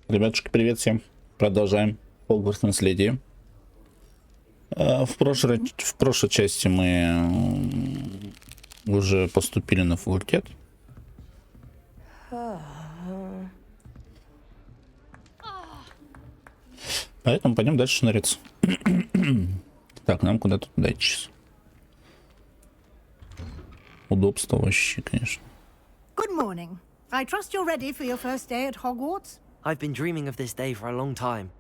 Ребятушки, привет всем. Продолжаем Хогвартс наследие. В прошлой части мы уже поступили на факультет. Поэтому пойдем дальше шныряться. Так, нам куда-то туда идти сейчас. Удобство вообще, конечно. Good morning. I trust you're ready for your first day at Hogwarts? I've been dreaming of this day for a long time.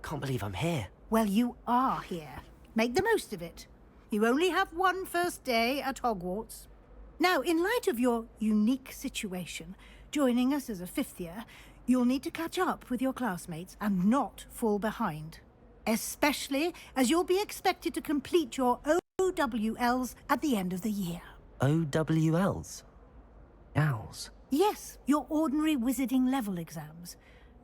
Can't believe I'm here. Well, you are here. Make the most of it. You only have one first day at Hogwarts. Now, in light of your unique situation, joining us as a fifth year, you'll need to catch up with your classmates and not fall behind. Especially as you'll be expected to complete your OWLs at the end of the year. OWLs? Owls? Yes, your ordinary wizarding level exams.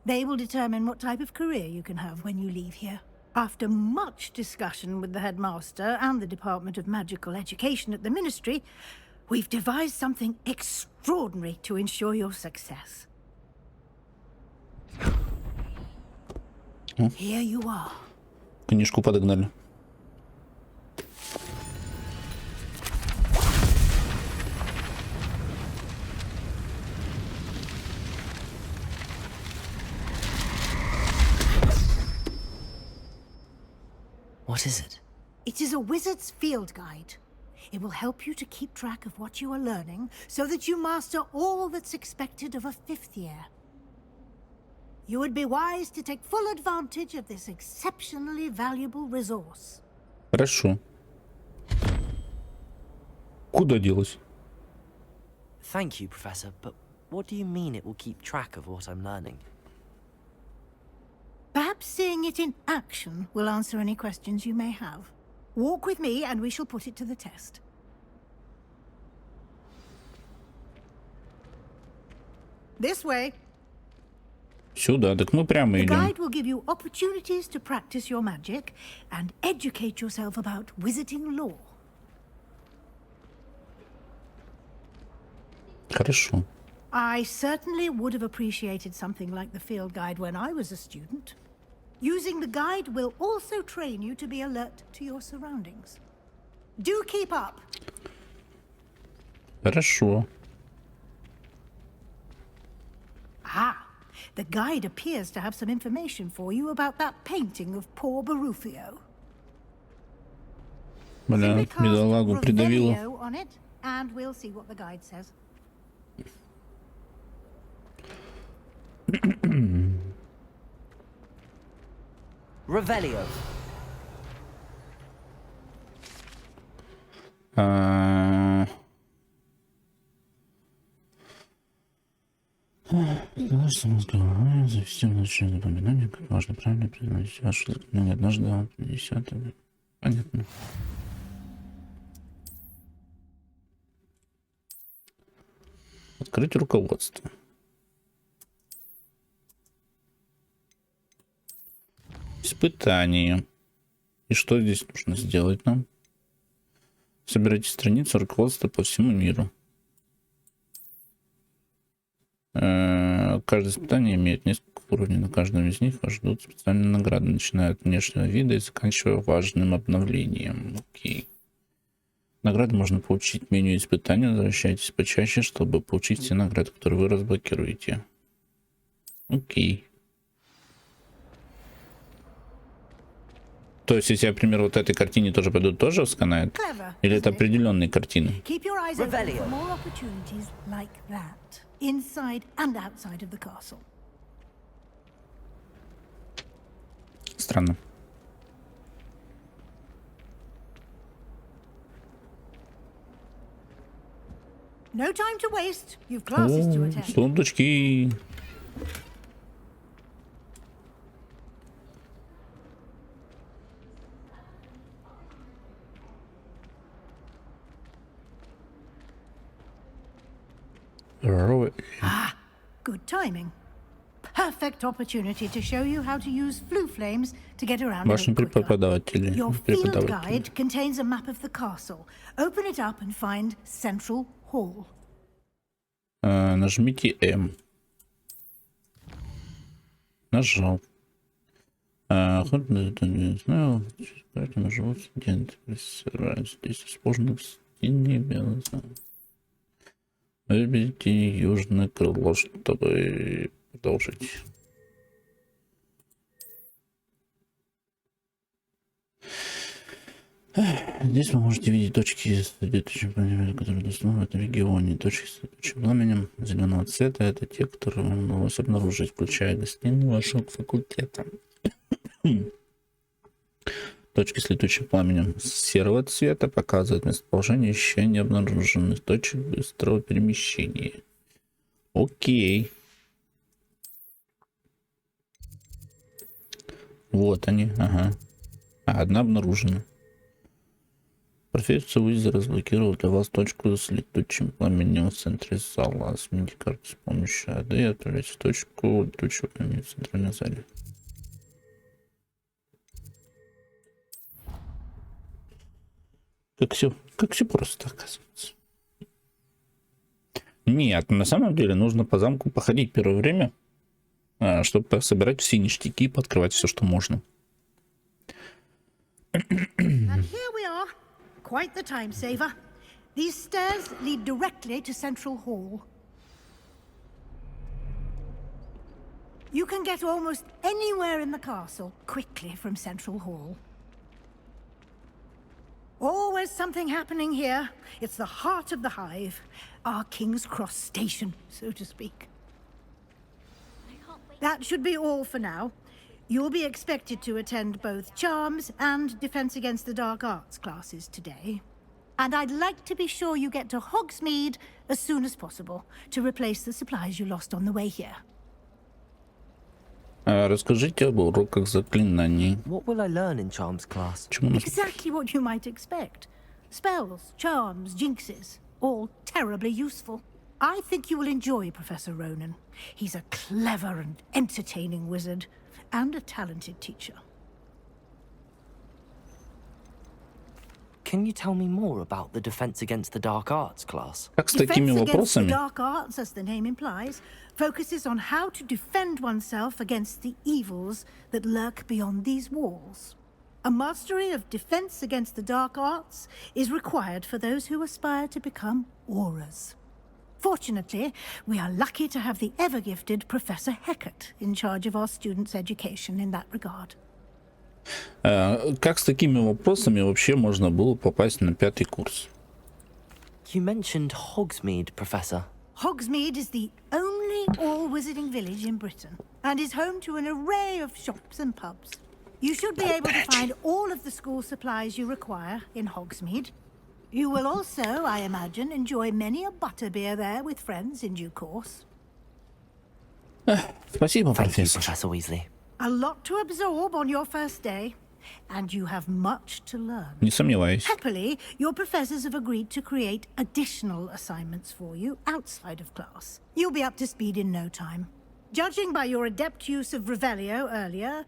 They will determine what type of career you can have when you leave here. After much discussion with the headmaster and the Department of Magical Education at the Ministry, we've devised something extraordinary to ensure your success. Here you are. Книжку подогнали. What is it? It is a wizard's field guide. It will help you to keep track of what you are learning so that you master all that's expected of a fifth year. You would be wise to take full advantage of this exceptionally valuable resource. Хорошо. Куда делась? Thank you, Professor, but what do you mean it will keep track of what I'm learning? Perhaps seeing it in action will answer any questions you may have. Walk with me and we shall put it to the test. This way. Сюда, так мы прямо The идем. guide will give you opportunities to practice your magic and educate yourself about wizarding lore. Хорошо. I certainly would have appreciated something like the field guide when I was a student. Using the guide will also train you to be alert to your surroundings. Do keep up. Хорошо. Ah, the guide appears to have some information for you about that painting of poor Barufio. Бля, бедолагу придавило. Revelio on it, and we'll see what the guide says. Revelio. Завести лучшее запоминание, как важно правильно произносить ваши заклинания однажды, а 50-е. Понятно. Открыть руководство. Испытание. И что здесь нужно сделать нам? Собирайте страницу руководства по всему миру. Каждое испытание имеет несколько уровней. На каждом из них вас ждут специальные награды, начиная от внешнего вида и заканчивая важным обновлением. Окей. Награды можно получить в меню испытания. Возвращайтесь почаще, чтобы получить все награды, которые вы разблокируете. Окей. То есть, если я, например, вот этой картине тоже пойду, тоже сканает? Или это определенные картины? Keep your eyes open for more opportunities like that, inside and outside of the castle. Странно. No time to waste. You've classes to О, attend. сундучки. Good timing. Perfect opportunity to show you how to use flue flames to get around a Ваши bit quicker. преподаватели. Your field guide contains a map of the castle. Open it up and find Central Hall. Нажмите М. Нажал. Не знаю, поэтому живут студенты. Здесь использованы стены белые. Выберите южное крыло, чтобы продолжить. Здесь вы можете видеть точки, которые доступны в этом регионе. Точки с следующим пламенем зеленого цвета — это те, которые вам удалось обнаружить, включая гостиную вашего факультета. Точки с летучим пламенем серого цвета показывают местоположение еще не обнаруженных точек быстрого перемещения. Окей. Вот они, ага. Одна обнаружена. Профессор Уизи разблокировал для вас точку с летучим пламенем в центре зала. Смените карту с помощью АД и отправляйте в точку летучего пламени в центральном зале. Как все просто, оказывается. Нет, на самом деле нужно по замку походить первое время, чтобы собирать все ништяки и подкрывать все, что можно. And here we are. Quite the time saver. These stairs lead directly to Central Hall. You can get almost anywhere in the castle quickly from Central Hall. Always something happening here. It's the heart of the hive. Our King's Cross station, so to speak. That should be all for now. You'll be expected to attend both Charms and Defense Against the Dark Arts classes today. And I'd like to be sure you get to Hogsmeade as soon as possible to replace the supplies you lost on the way here. Расскажите об уроках заклинаний. What will I learn in Charms class? Exactly what you might expect. Spells, charms, jinxes, all terribly useful. I think you will enjoy Professor Ronan. He's a clever and entertaining wizard, and a talented teacher. Can you tell me more about the Defense Against the Dark Arts class? Как с такими Defense Against the вопросами? Dark Arts, as the name implies, focuses on how to defend oneself against the evils that lurk beyond these walls. A mastery of Defense Against the Dark Arts is required for those who aspire to become auras. Fortunately, we are lucky to have the ever-gifted Professor Heckert in charge of our students' education in that regard. Как с такими вопросами вообще можно было попасть на 5-й курс? You mentioned Hogsmeade, Professor. Hogsmeade is the only all-wizarding village in Britain and is home to an array of shops and pubs. You should be able to find all of the school supplies you require in Hogsmeade. You will also, I imagine, enjoy many a butterbeer there with friends in due course. Спасибо, Thank you, профессор. Professor Weasley. A lot to absorb on your first day, and you have much to learn. Не сомневаюсь. Happily, your professors have agreed to create additional assignments for you outside of class. You'll be up to speed in no time. Judging by your adept use of Revelio earlier,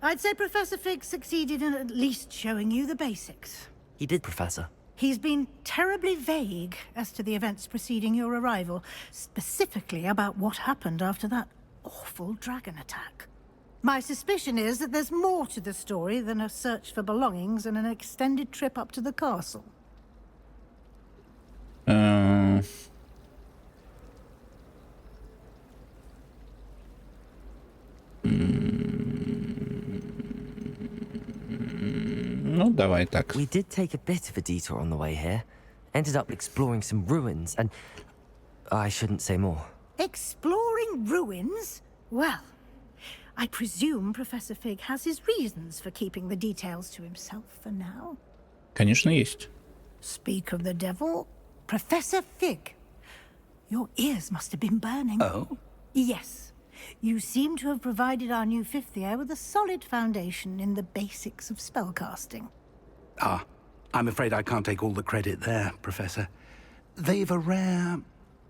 I'd say Professor Fig succeeded in at least showing you the basics. He did, Professor. He's been terribly vague as to the events preceding your arrival, specifically about what happened after that awful dragon attack. My suspicion is that there's more to the story than a search for belongings and an extended trip up to the castle. Ну, давай так. We did take a bit of a detour on the way here. Ended up exploring some ruins and... I shouldn't say more. Exploring ruins? Well, I presume Professor Fig has his reasons for keeping the details to himself for now. Конечно, есть. Speak of the devil, Professor Fig. Your ears must have been burning. Oh? Yes. You seem to have provided our new fifth year with a solid foundation in the basics of spellcasting. Ah, I'm afraid I can't take all the credit there, Professor. They've a rare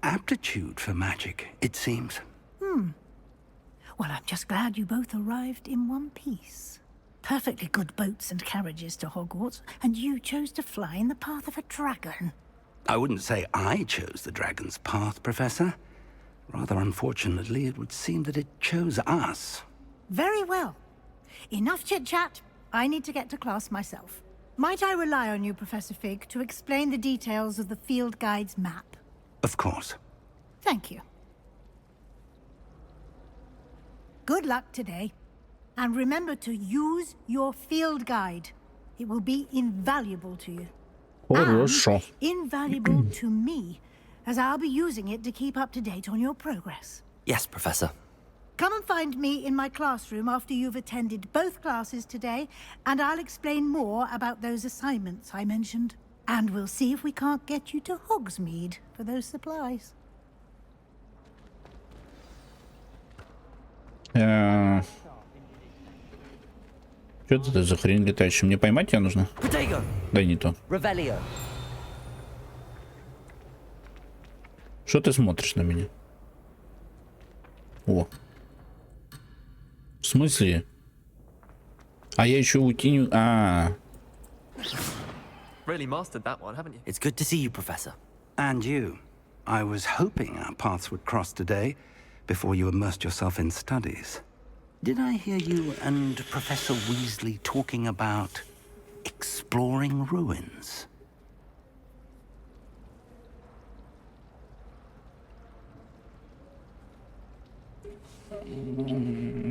aptitude for magic, it seems. Well, I'm just glad you both arrived in one piece. Perfectly good boats and carriages to Hogwarts, and you chose to fly in the path of a dragon. I wouldn't say I chose the dragon's path, Professor. Rather unfortunately, it would seem that it chose us. Very well. Enough chit-chat. I need to get to class myself. Might I rely on you, Professor Fig, to explain the details of the field guide's map? Of course. Thank you. Good luck today. And remember to use your field guide. It will be invaluable to you. Хорошо. And invaluable to me, as I'll be using it to keep up to date on your progress. Yes, Professor. Come and find me in my classroom after you've attended both classes today, and I'll explain more about those assignments I mentioned. And we'll see if we can't get you to Hogsmeade for those supplies. Что это за хрень летающая? Мне поймать тебя нужно? Protego. Да не то. Revelio. Что ты смотришь на меня? О. В смысле? А я еще уйти не... Really mastered that one, haven't you? It's good to see you, Professor. And you. I was hoping our paths would cross today before you immersed yourself in studies. Did I hear you and Professor Weasley talking about exploring ruins?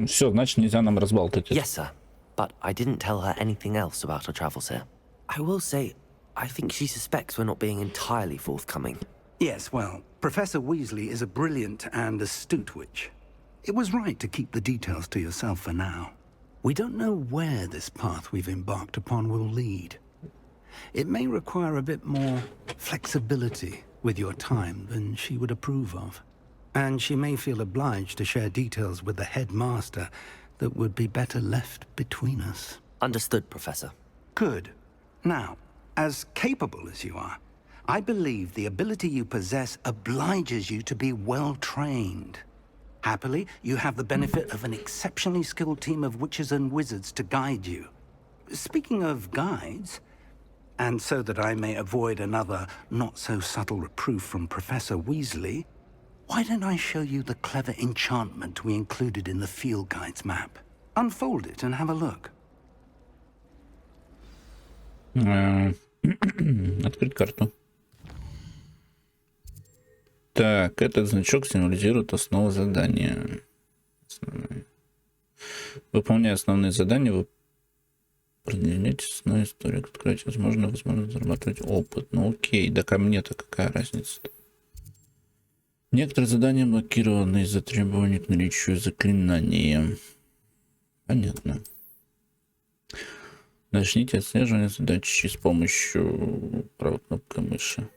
Все, значит, нельзя нам разбалтать. Yes, sir. But I didn't tell her anything else about our travels here. I will say, I think she suspects we're not being entirely forthcoming. Yes, well, Professor Weasley is a brilliant and astute witch. It was right to keep the details to yourself for now. We don't know where this path we've embarked upon will lead. It may require a bit more flexibility with your time than she would approve of. And she may feel obliged to share details with the headmaster that would be better left between us. Understood, Professor. Good. Now, as capable as you are, I believe the ability you possess obliges you to be well trained. Happily, you have the benefit of an exceptionally skilled team of witches and wizards to guide you. Speaking of guides, and so that I may avoid another not-so-subtle reproof from Professor Weasley, why don't I show you the clever enchantment we included in the field guide's map? Unfold it and have a look. Открыть карту. Так, этот значок символизирует основу задания. Выполняя основные задания, вы продвинете основную историю. Открываете возможность зарабатывать опыт. Ну окей, да ко мне-то какая разница-то? Некоторые задания блокированы из-за требований к наличию заклинания. Понятно. Начните отслеживание задачи с помощью правой кнопкой мыши.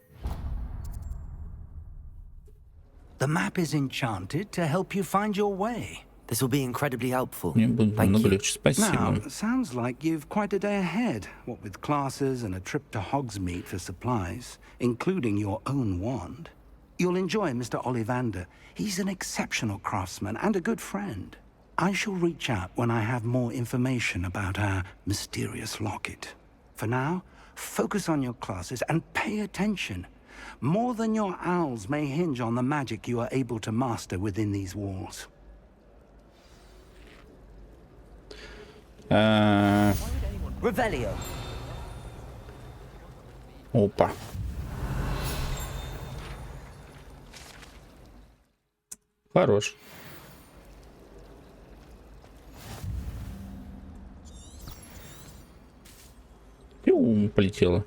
The map is enchanted to help you find your way. This will be incredibly helpful. Мне будет Thank намного you. легче. Спасибо. Now, sounds like you've quite a day ahead, what with classes and a trip to Hogsmeade for supplies, including your own wand. You'll enjoy Mr. Ollivander. He's an exceptional craftsman and a good friend. I shall reach out when I have more information about our mysterious locket. For now, focus on your classes and pay attention. More than your owls may hinge on the magic you are able to master within these walls. Revelio. Опа. Хорош. Полетела.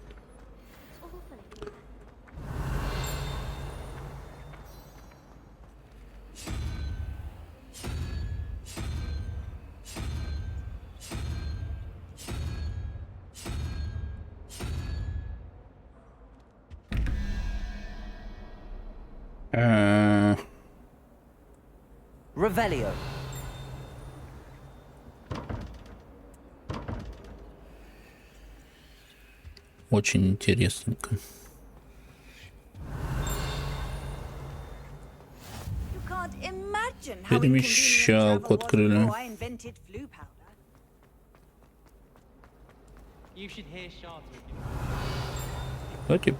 Revelio. Очень интересненько. Перемещалку открыли. Давайте.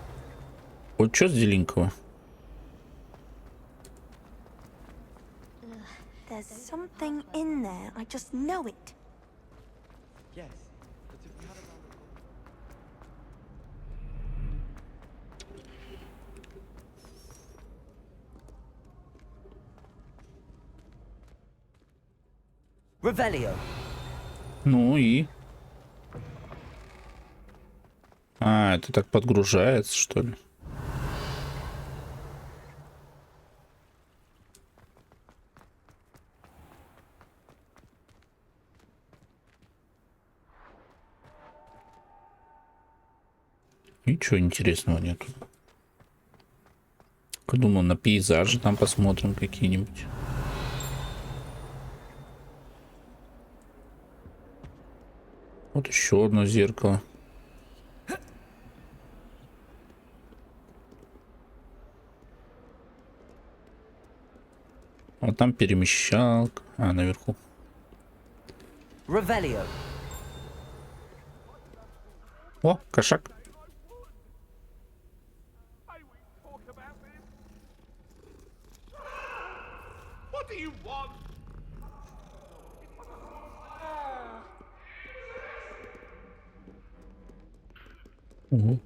Вот что с зеленького? There's something in there. I just know it. Yes. But if we had a Revelio. Ну и... А, это так подгружается, что ли? Ничего интересного нету. Я думал, на пейзажи там посмотрим какие-нибудь. Вот еще одно зеркало. Вот там перемещалка. А, наверху. Revelio. О, кошак. Угу.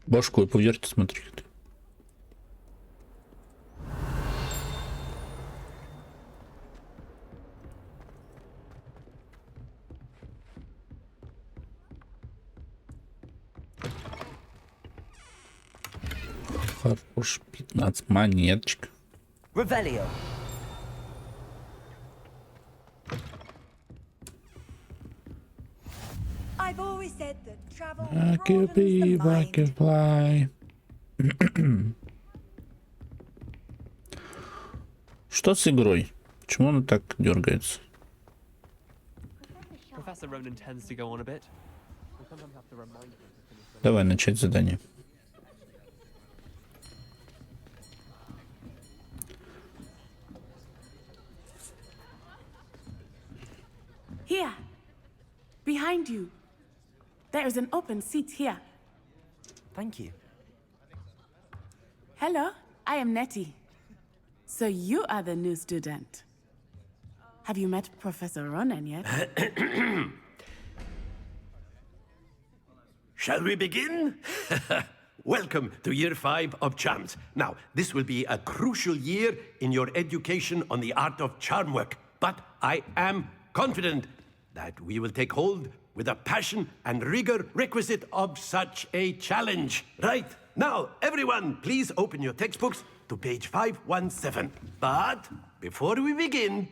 Башкой поверьте, смотри. Хорош, 15 монеточек. Revelio. I've always said that travel I could be, I could fly. Что с игрой? Почему она так дергается? Professor Ronan tends to go on a bit. We sometimes have to remind him to finish the Давай начать задание. Here, behind you. There is an open seat here. Thank you. Hello, I am Nettie. So you are the new student. Have you met Professor Ronan yet? Shall we begin? Welcome to year 5 of charms. Now, this will be a crucial year in your education on the art of charm work, but I am confident that we will take hold with the passion and rigor requisite of such a challenge. Right, now, everyone, please open your textbooks to page 517. But before we begin,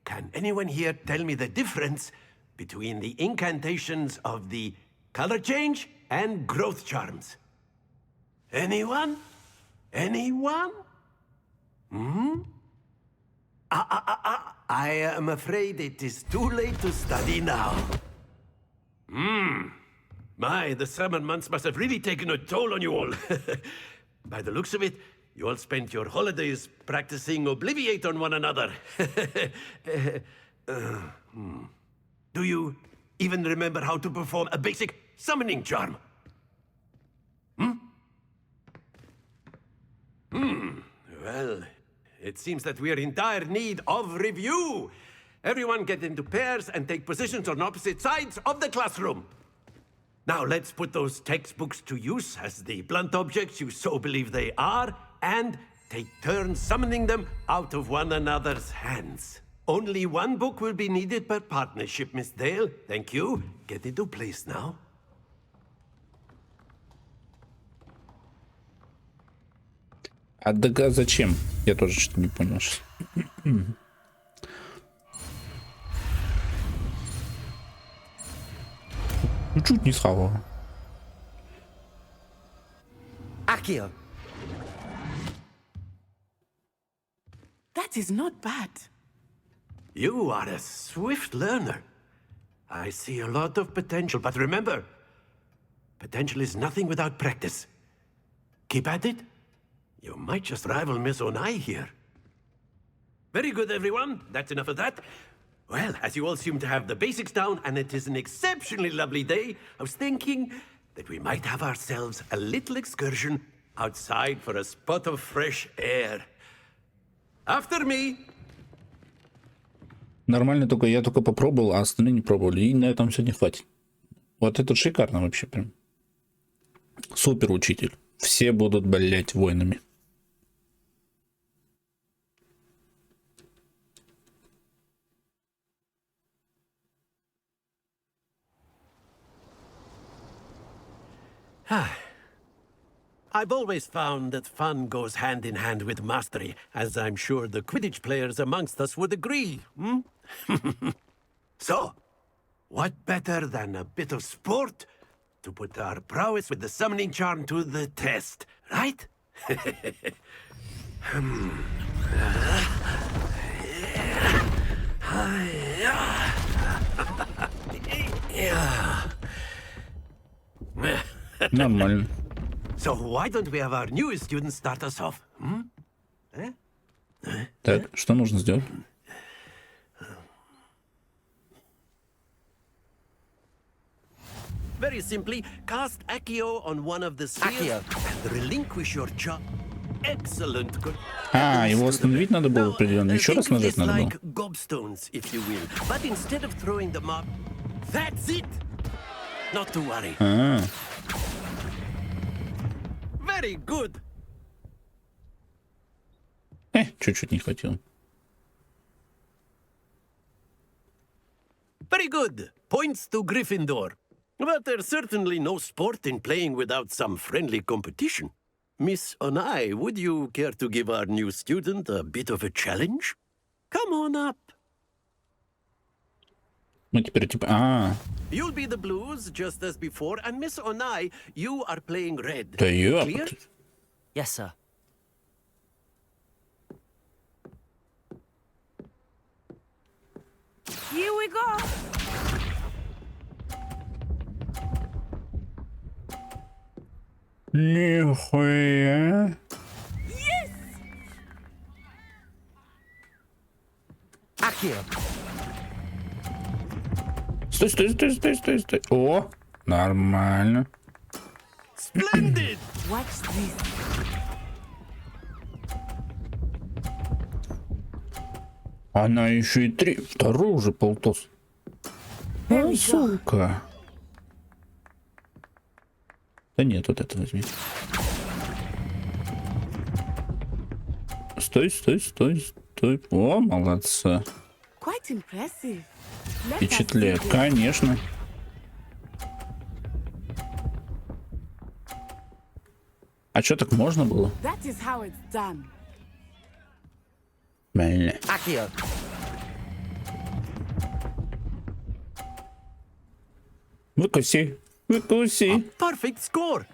can anyone here tell me the difference between the incantations of the color change and growth charms? Anyone? Anyone? I am afraid it is too late to study now. My, the summer months must have really taken a toll on you all. By the looks of it, you all spent your holidays practicing Obliviate on one another. Do you even remember how to perform a basic summoning charm? Well, it seems that we are in dire need of review. Everyone get into pairs and take positions on opposite sides of the classroom. Now let's put those textbooks to use as the blunt objects you so believe they are, and take turns summoning them out of one another's hands. Only one book will be needed per partnership, Miss Dale. Thank you. Get into place now. А зачем? Я тоже что-то не понял. Ну, чуть не схавал. Accio. That is not bad. You are a swift learner. I see a lot of potential, but remember, potential is nothing without practice. Keep at it. You might just rival Miss Onai here. Very good, everyone. That's enough of that. Well, as you all seem to have the basics down, and it is an exceptionally lovely day, I was thinking that we might have ourselves a little excursion outside for a spot of fresh air. After me. Нормально, только я только попробовал, а остальные не пробовали. И на этом сегодня хватит. Вот это шикарно вообще прям. Супер учитель. Все будут, блять, воинами. I've always found that fun goes hand in hand with mastery, as I'm sure the Quidditch players amongst us would agree. Hmm? So, what better than a bit of sport to put our prowess with the summoning charm to the test, right? Нормально. So why don't we have our newest student start us off? Hmm? Так, что нужно сделать? Very simply, cast Accio on one of the spheres and relinquish your charm. Excellent. Его остановить надо было определенно. Еще раз нажать надо было. Like gobstones, if you will. But instead of throwing them up, that's it. Not to worry. Very good. Чуть-чуть не хватило. Very good. Points to Gryffindor. But there's certainly no sport in playing without some friendly competition. Miss Onai, would you care to give our new student a bit of a challenge? Come on up. Ну теперь типа... You'll be the blues, just as before, and Miss Onai, you are playing red. Да я... Clear? Yes, sir. Here we go. Нихуя. Yes. Accio. Стой. О, нормально. Splendid! Watch this. Она еще и 3. Второй уже полтос. Сука. Да нет, вот это возьми. Стой. О, молодца. Quite impressive. Впечатляет, конечно. А что, так можно было? That is how it's done. Блин. Accio. Выкуси. Perfect score.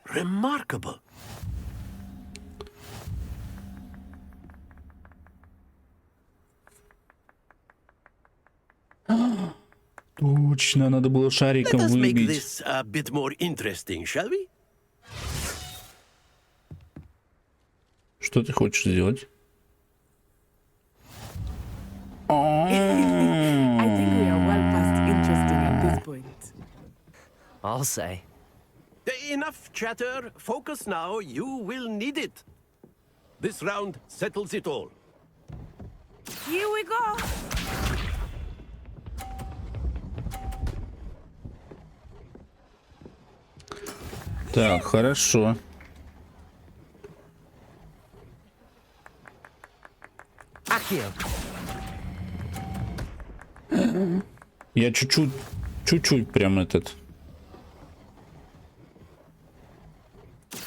Remarkable. Точно, надо было шариком Let us make выбить. this a bit more interesting, shall we? Что ты хочешь сделать? I think we are well past interesting at this point. I'll say. Enough chatter. Focus now. You will need it. This round settles it all. Here we go. Так, хорошо. Accio. Я чуть-чуть прям этот.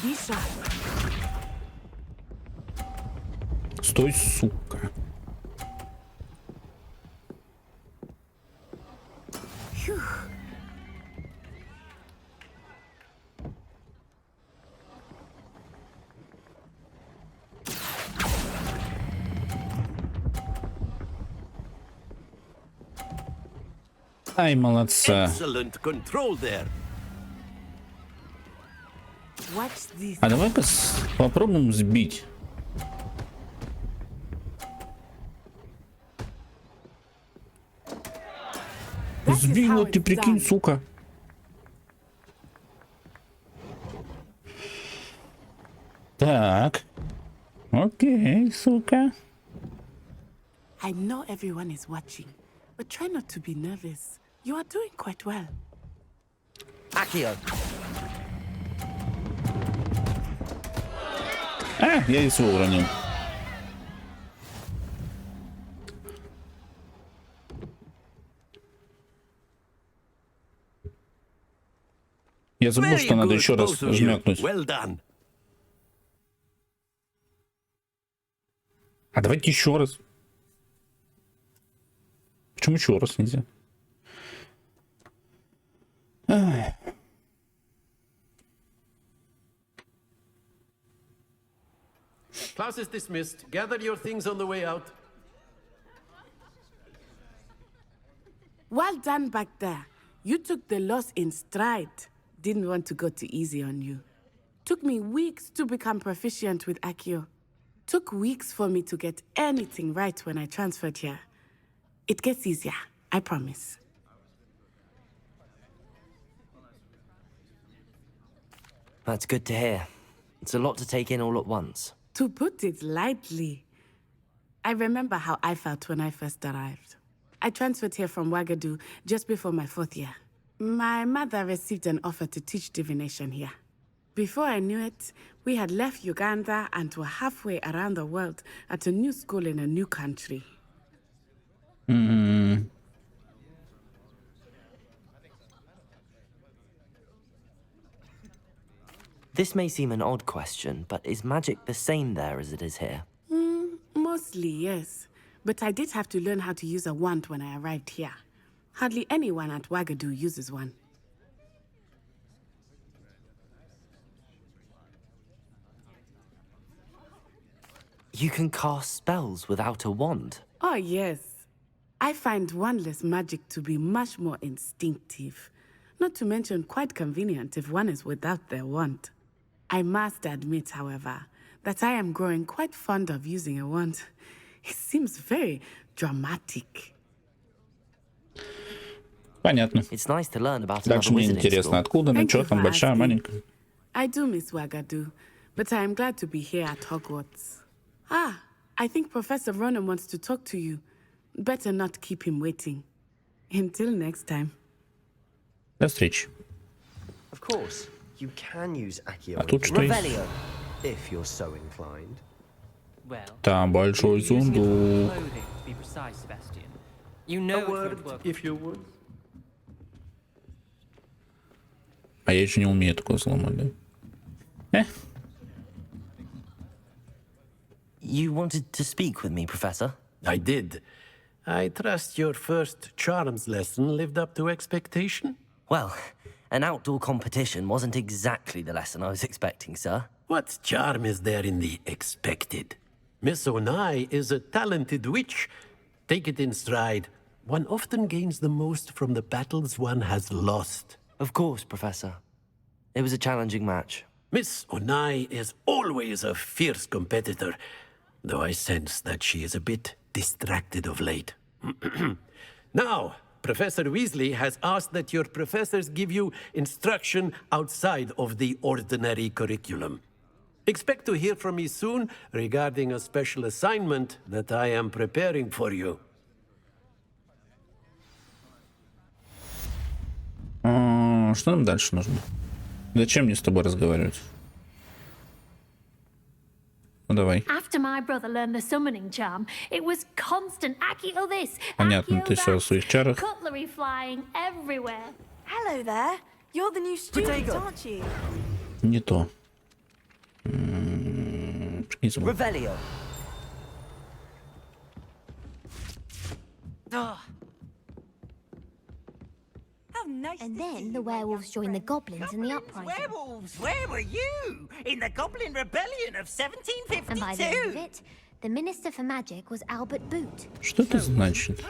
Be sharp. Стой, сука. Phew. Ай, молодца. Excellent control there. Watch this. А давай-ка попробуем сбить. Сбила, ты прикинь, сука. Так. Окей, сука. I know everyone is watching, but try not to be nervous. You are doing quite well. Accio. Я яйцо уронил. Я забыл, что надо еще раз жмякнуть. Well done. А давайте еще раз. Почему еще раз нельзя? Class is dismissed. Gather your things on the way out. Well done back there. You took the loss in stride. Didn't want to go too easy on you. Took me weeks to become proficient with Accio. Took weeks for me to get anything right when I transferred here. It gets easier, I promise. That's good to hear. It's a lot to take in all at once. To put it lightly, I remember how I felt when I first arrived. I transferred here from Ouagadougou just before my 4th year. My mother received an offer to teach divination here. Before I knew it, we had left Uganda and were halfway around the world at a new school in a new country. This may seem an odd question, but is magic the same there as it is here? Mostly, yes. But I did have to learn how to use a wand when I arrived here. Hardly anyone at Ouagadougou uses one. You can cast spells without a wand? Oh, yes. I find wandless magic to be much more instinctive. Not to mention quite convenient if one is without their wand. I must admit, however, that I am growing quite fond of using a wand. It seems very dramatic. Понятно. It's nice to learn about Дальше мне интересно, откуда, ну что там, большая, маленькая? I do miss Ouagadougou, but I am glad to be here at Hogwarts. Ah, I think Professor Ronan wants to talk to you. Better not keep him waiting. Until next time. До встречи. Of course, you can use Accio А тут что есть? if you're so inclined. Well, Там большой сундук. clothing, to be precise, Sebastian. You know A it word, won't work. if you would. А я еще не умею такое сломать, да? You wanted to speak with me, Professor? I did. I trust your first charms lesson lived up to expectation? Well, an outdoor competition wasn't exactly the lesson I was expecting, sir. What charm is there in the expected? Miss Onai is a talented witch. Take it in stride. One often gains the most from the battles one has lost. Of course, Professor. It was a challenging match. Miss Onai is always a fierce competitor, though I sense that she is a bit distracted of late. Now, Professor Weasley has asked that your professors give you instruction outside of the ordinary curriculum. Expect to hear from me soon regarding a special assignment that I am preparing for you. Что нам дальше нужно? Зачем мне с тобой разговаривать? Ну давай. After my brother learned the summoning charm, it was constant Accio this, Понятно, ты все о своих чарах. cutlery flying everywhere. Hello there. You're the new student, aren't you? Не то. Revelio. And then the werewolves joined the goblins in the uprising. Werewolves, where were you? In the Goblin Rebellion of 1752? And by the end of it, the Minister for Magic was Albert Boot. Что это значит?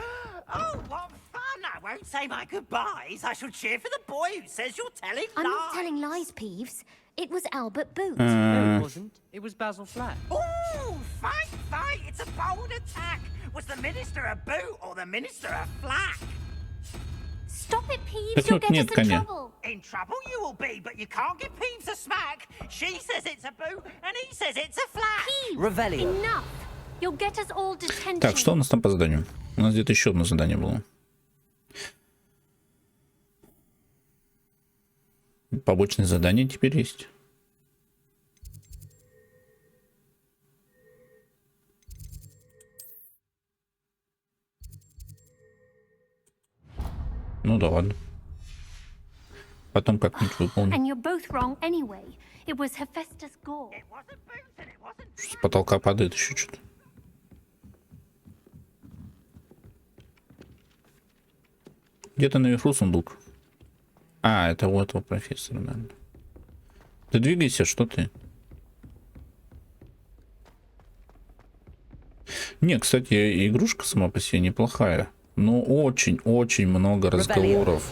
Oh, what fun! I won't say my goodbyes. I shall cheer for the boy who says you're telling lies. I'm not telling lies, Peeves. It was Albert Boot. No, it wasn't. It was Basil Flack. Oh, fight, fight! It's a bold attack. Was the Minister a boot or the Minister a flack? Stop it, Peeves. Так You'll вот get нет, us in коня. trouble. In trouble you will be, but you can't give Peeves a smack. She says it's a boot, and he says it's a flack. Peeves, Revelio. enough. You'll get us all detention. Так, что у нас там по заданию? У нас где-то еще одно задание было. Побочные задания теперь есть. Ну да ладно. Потом как-нибудь выполним. And you're both wrong anyway. It was Hephaestus Gore. С потолка падает еще что-то. Где-то наверху сундук. А, это у этого профессора, наверное. Ты двигайся, что ты? Не, кстати, игрушка сама по себе неплохая. Но очень-очень много разговоров.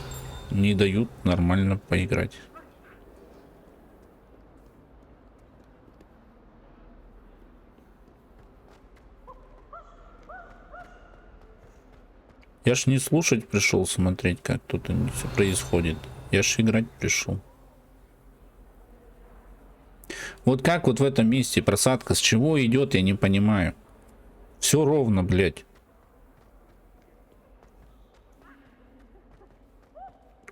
Не дают нормально поиграть. Я ж не слушать пришел, смотреть, как тут все происходит. Я ж играть пришел. Вот как вот в этом месте просадка, с чего идет, я не понимаю. Все ровно, блядь.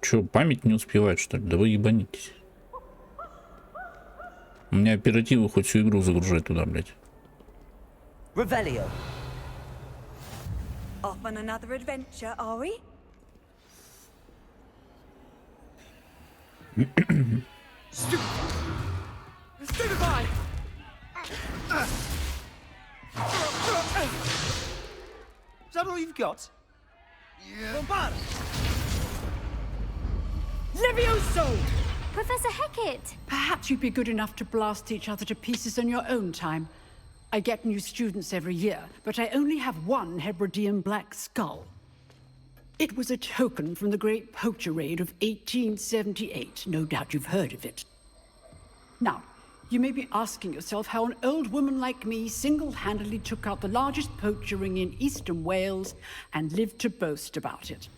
Че, память не успевает, что ли? Да вы ебанитесь. У меня оперативы хоть всю игру загружать туда, блядь. Revelio. Off on another adventure, are we? Stupefy! Is that all you've got? Yeah. Bombard! Levioso! Professor Hecat! Perhaps you'd be good enough to blast each other to pieces on your own time. I get new students every year, but I only have one Hebridean black skull. It was a token from the Great Poacher Raid of 1878. No doubt you've heard of it. Now, you may be asking yourself how an old woman like me single-handedly took out the largest poacher ring in eastern Wales and lived to boast about it.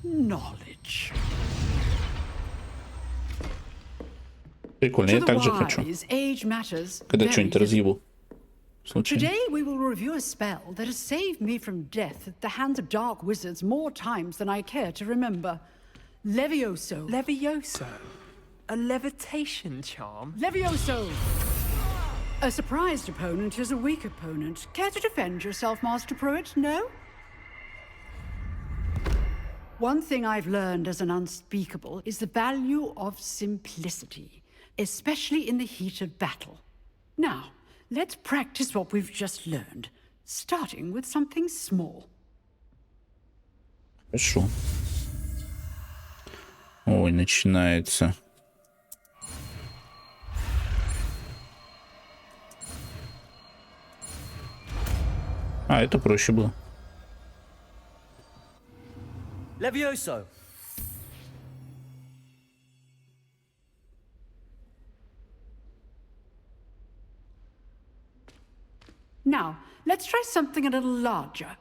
Knowledge. Прикольно, я также хочу. Когда что-нибудь разъебу. Today we will review a spell that has saved me from death at the hands of dark wizards more times than I care to remember. Levioso. Levioso? A levitation charm? Levioso! A surprised opponent is a weak opponent. Care to defend yourself, Master Pruitt? No? One thing I've learned as an unspeakable is the value of simplicity, especially in the heat of battle. Now, let's practice what we've just learned, starting with something small. Хорошо. Ой, начинается. А, это проще было. Levioso! Now, let's try something a little larger.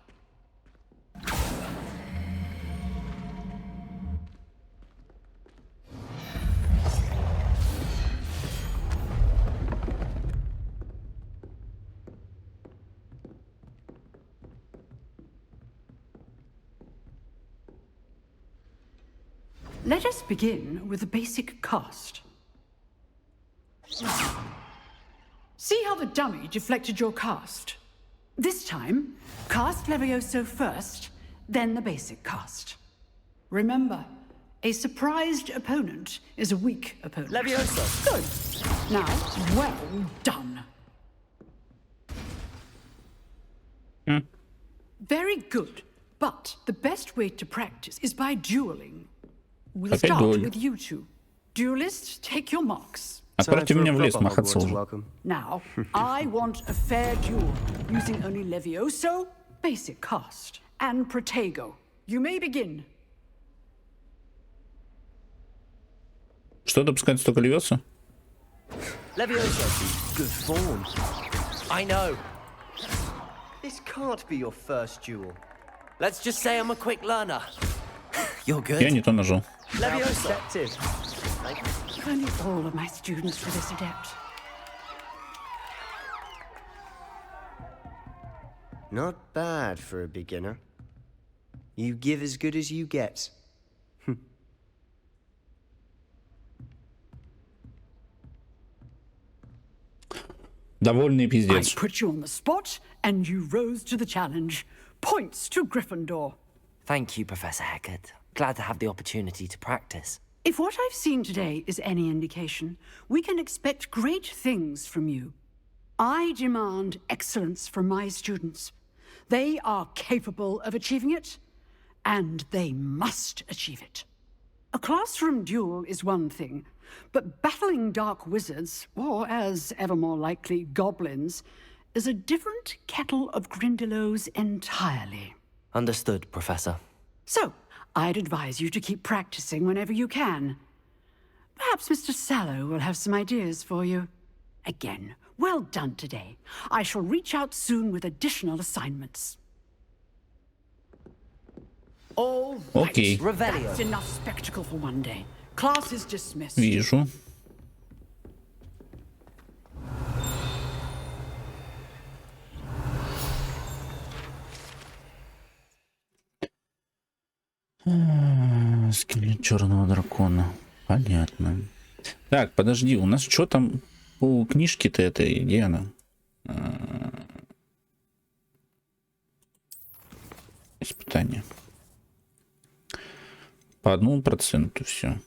Let us begin with the basic cast. See how the dummy deflected your cast? This time, cast Levioso first, then the basic cast. Remember, a surprised opponent is a weak opponent. Levioso! Good. Now, well done. Very good. But the best way to practice is by dueling. We'll start with you two. Duelists, take your marks. Отправьте меня в лес махаться уже. Now, I want a fair duel, using only Levioso, basic cast, and Protego. You may begin. Что допускается только Левиоса? Levioso, good form. I know. This can't be your first duel. Let's just say I'm a quick learner. You're good. Я не то нажал. Levioso. If only all of my students were this adept. Not bad for a beginner. You give as good as you get. Довольный I пиздец. put you on the spot, and you rose to the challenge. Points to Gryffindor. Thank you, Professor Hecat. Glad to have the opportunity to practice. If what I've seen today is any indication, we can expect great things from you. I demand excellence from my students. They are capable of achieving it, and they must achieve it. A classroom duel is one thing, but battling dark wizards, or as ever more likely, goblins, is a different kettle of Grindylows entirely. Understood, Professor. So, I'd advise you to keep practicing whenever you can. Perhaps Mr. Sallow will have some ideas for you. Again, well done today. I shall reach out soon with additional assignments. All right. Окей. That's enough spectacle for one day. Class is dismissed. Вижу. Скелет черного дракона. Понятно. Так, подожди, у нас что там у книжки-то этой? Где она? Испытание. По 1% все.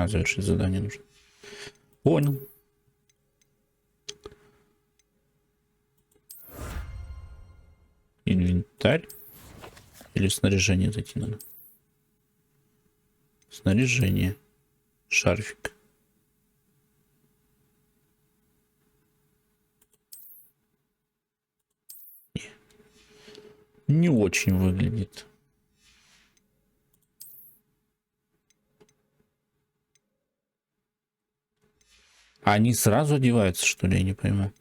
Завершить задание нужно. Понял. Инвентарь. Или снаряжение зайти надо? Снаряжение. Шарфик. Не очень выглядит. Они сразу одеваются, что ли, я не пойму.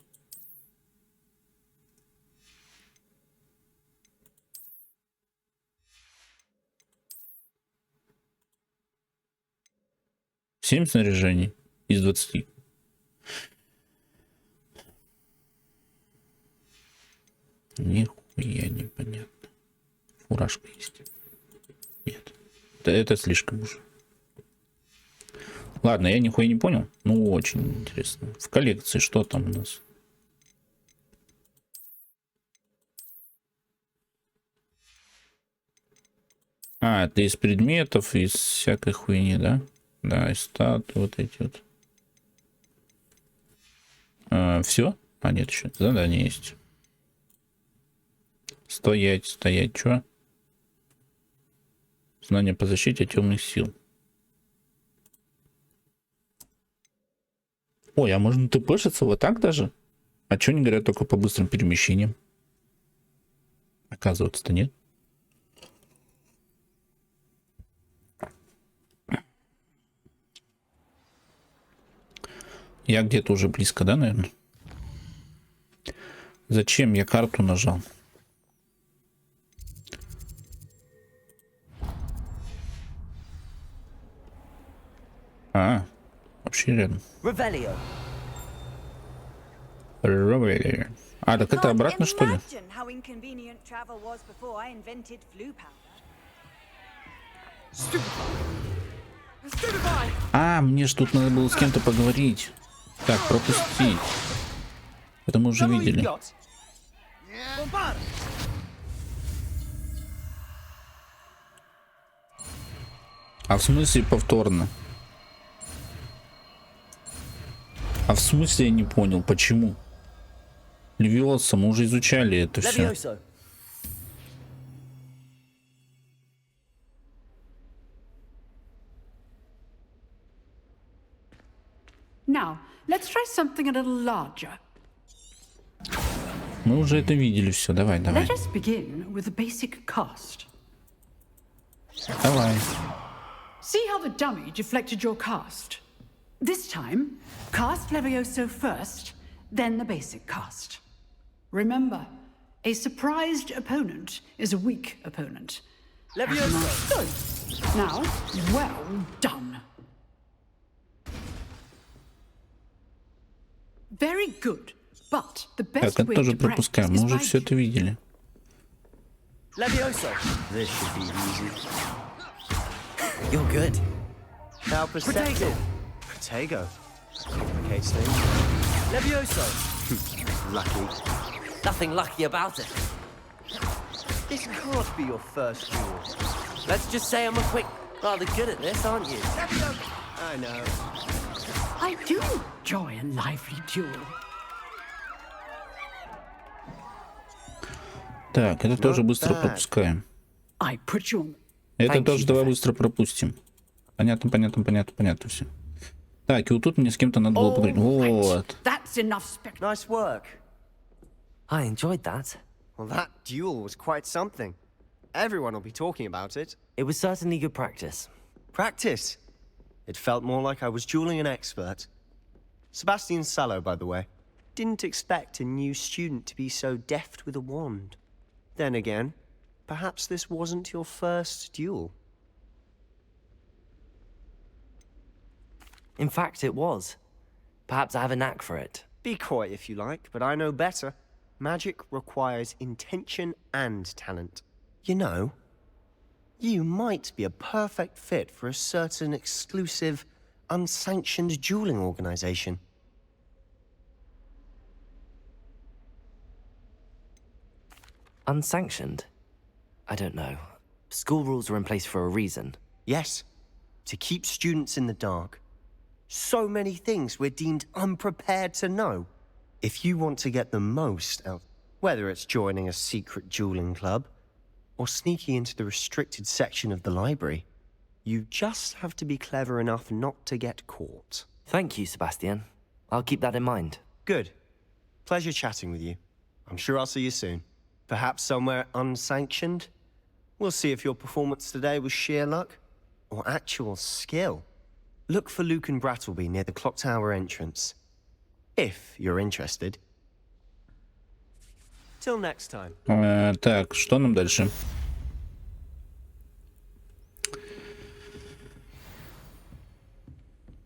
Семь снаряжений из 20. Нихуя непонятно. Фуражка есть. Нет. Это слишком уже. Ладно, я нихуя не понял. Ну, очень интересно. В коллекции что там у нас? Это из предметов, из всякой хуйни, да? Да, из статуи, вот эти вот. Все? А, нет, еще задание есть. Стоять, стоять, что? Знание по защите темных сил. Ой, а можно тпшиться вот так даже? А что не говорят только по быстрым перемещениям? Оказывается-то нет. Я где-то уже близко, да, наверное? Зачем я карту нажал? Вообще рядом. Релевая. А, так это обратно, что ли? Мне ж тут надо было с кем-то поговорить. Так, пропустить. Это мы уже видели. А в смысле повторно? А в смысле я не понял, почему? Левиоса, мы уже изучали это все. Now, let's try something a little larger. Мы уже это видели все. Давай, давай. Let us begin with the basic cast. Давай. See how the dummy deflected your cast? This time, cast Levioso first, then the basic cast. Remember, a surprised opponent is a weak opponent. Levioso. Good. Now, well done. Very good. But the best Так, это way тоже to пропускаем. practice Мы is уже by все это видели. Levioso. This should be easy. You're good. Now perceptive. Protego. Okay, Sting. Levioso. Lucky. Nothing lucky about it. This can't be your first duel. Let's just say I'm rather good at this, aren't you? I know. I do enjoy a lively duel. Так, это тоже быстро пропускаем. I put you. Это тоже давай быстро пропустим. Понятно, понятно, понятно, понятно все. Так, и вот тут мне с кем-то надо было поговорить. Вот. That's enough spectacle. Nice work. I enjoyed that. Well, that duel was quite something. Everyone will be talking about it. It was certainly good practice. Practice? It felt more like I was dueling an expert. Sebastian Sallow, by the way. Didn't expect a new student to be so deft with a wand. Then again, perhaps this wasn't your first duel. In fact, it was. Perhaps I have a knack for it. Be coy if you like, but I know better. Magic requires intention and talent. You know, you might be a perfect fit for a certain exclusive, unsanctioned dueling organization. Unsanctioned? I don't know. School rules are in place for a reason. Yes, to keep students in the dark. So many things we're deemed unprepared to know. If you want to get the most out, whether it's joining a secret dueling club or sneaking into the restricted section of the library, you just have to be clever enough not to get caught. Thank you, Sebastian. I'll keep that in mind. Good. Pleasure chatting with you. I'm sure I'll see you soon. Perhaps somewhere unsanctioned? We'll see if your performance today was sheer luck or actual skill. Look for Luke and Brattleby near the clock tower entrance. If you're interested. Till next time. Так, что нам дальше?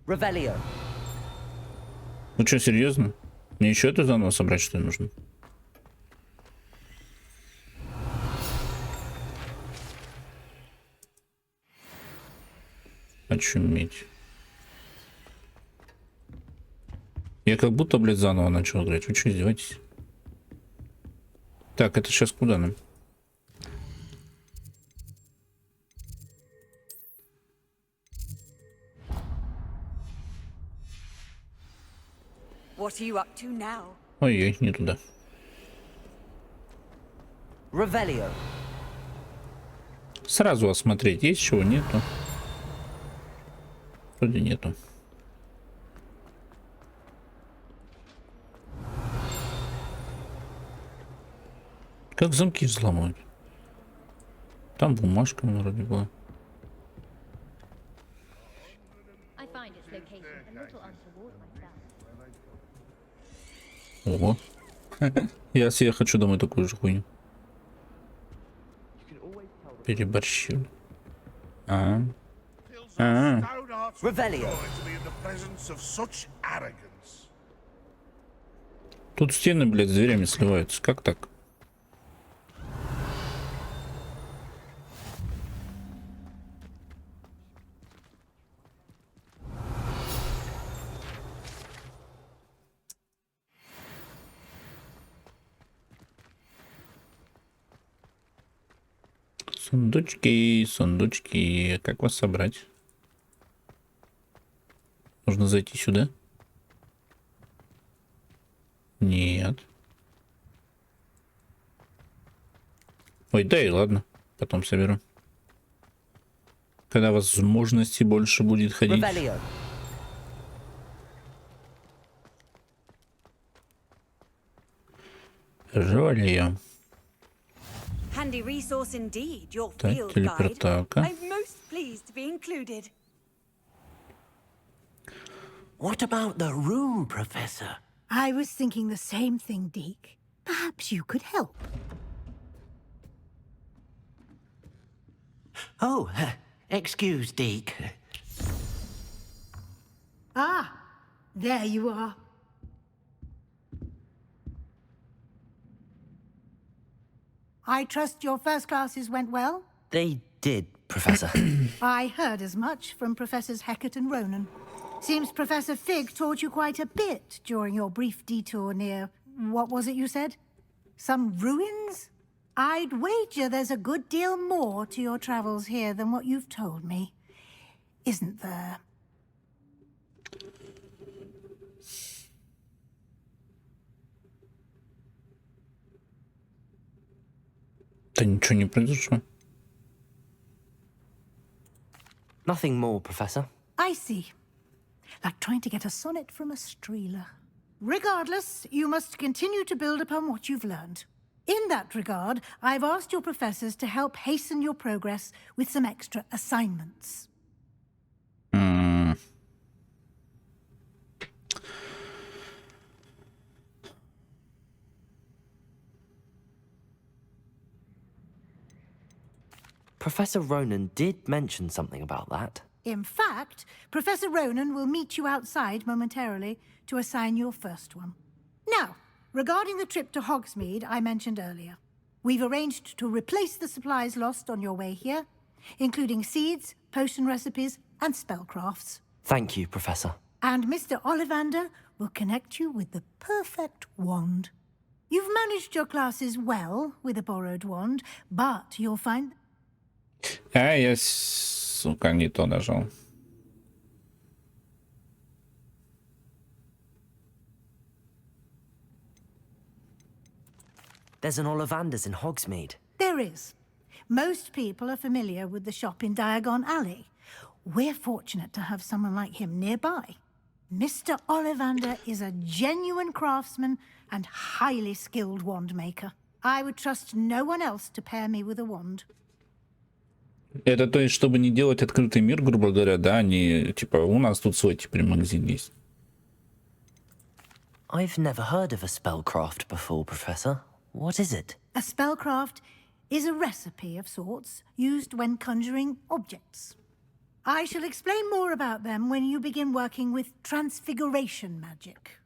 Revelio. Ну что, серьезно? Мне еще это заново собрать, что ли, нужно? Очуметь. Я как будто, блядь, заново начал играть. Вы что, издеваетесь? Так, это сейчас куда нам? What are you up to now? Ой-ой, не туда. Revelio. Сразу осмотреть, есть чего, нету. Вроде нету. Как замки взломать? Там бумажка вроде была. Ого. Я себе хочу домой такую же хуйню. Переборщил. Revelio. Тут стены, блядь, с дверями сливаются. Как так? Сундучки, сундучки. Как вас собрать? Нужно зайти сюда? Нет. Ой, да и ладно. Потом соберу. Когда возможности больше будет ходить. Ролевая. Handy resource indeed, your Так, field guide. телепортака. I'm most pleased to be included. What about the room, Professor? I was thinking the same thing, Deke. Perhaps you could help. Oh, excuse, Deke. Ah, there you are. I trust your first classes went well? They did, Professor. I heard as much from Professors Hecat and Ronan. Seems Professor Fig taught you quite a bit during your brief detour near... what was it you said? Some ruins? I'd wager there's a good deal more to your travels here than what you've told me. Isn't there? Да ничего не произошло. Nothing more, Professor. I see. Like trying to get a sonnet from a streeler. Regardless, you must continue to build upon what you've learned. In that regard, I've asked your professors to help hasten your progress with some extra assignments. Professor Ronan did mention something about that. In fact, Professor Ronan will meet you outside momentarily to assign your first one. Now, regarding the trip to Hogsmeade I mentioned earlier, we've arranged to replace the supplies lost on your way here, including seeds, potion recipes, and spellcrafts. Thank you, Professor. And Mr. Ollivander will connect you with the perfect wand. You've managed your classes well with a borrowed wand, but you'll find... Я, сука, не то нажал. There's an Ollivander's in Hogsmeade. There is. Most people are familiar with the shop in Diagon Alley. We're fortunate to have someone like him nearby. Mr. Ollivander is a genuine craftsman and highly skilled wand maker. I would trust no one else to pair me with a wand. Это то есть, чтобы не делать открытый мир, грубо говоря, да, не типа у нас тут свой теперь магазин есть. I've never heard of a spellcraft before, Professor. What is it? A spellcraft is a recipe of sorts used when conjuring objects. I shall explain more about them when you begin working with transfiguration magic.